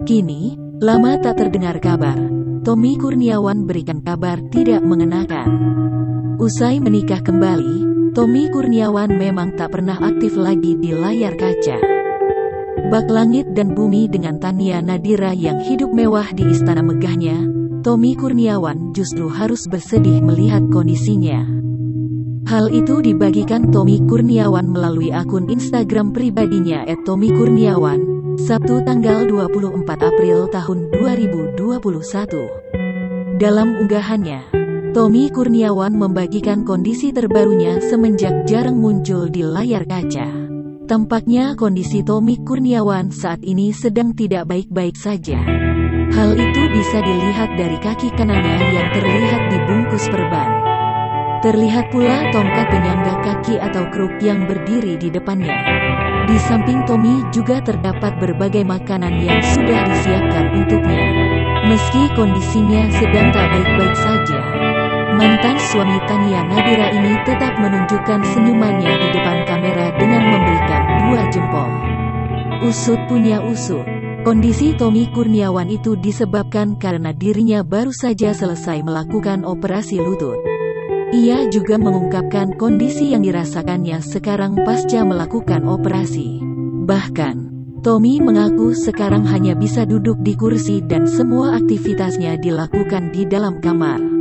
Kini, lama tak terdengar kabar, Tommy Kurniawan berikan kabar tidak mengenakan. Usai menikah kembali, Tommy Kurniawan memang tak pernah aktif lagi di layar kaca. Bak langit dan bumi dengan Tania Nadira yang hidup mewah di istana megahnya, Tommy Kurniawan justru harus bersedih melihat kondisinya. Hal itu dibagikan Tommy Kurniawan melalui akun Instagram pribadinya @tommykurniawan, Sabtu tanggal 24 April tahun 2021. Dalam unggahannya, Tommy Kurniawan membagikan kondisi terbarunya semenjak jarang muncul di layar kaca. Tampaknya kondisi Tommy Kurniawan saat ini sedang tidak baik-baik saja. Hal itu bisa dilihat dari kaki kanannya yang terlihat dibungkus perban. Terlihat pula tongkat penyangga kaki atau kruk yang berdiri di depannya. Di samping Tommy juga terdapat berbagai makanan yang sudah disiapkan untuknya. Meski kondisinya sedang tak baik-baik saja, mantan suami Tania Nadira ini tetap menunjukkan senyumannya di depan kamera dengan memberikan 2 jempol. Usut punya usut. Kondisi Tommy Kurniawan itu disebabkan karena dirinya baru saja selesai melakukan operasi lutut. Ia juga mengungkapkan kondisi yang dirasakannya sekarang pasca melakukan operasi. Bahkan, Tommy mengaku sekarang hanya bisa duduk di kursi dan semua aktivitasnya dilakukan di dalam kamar.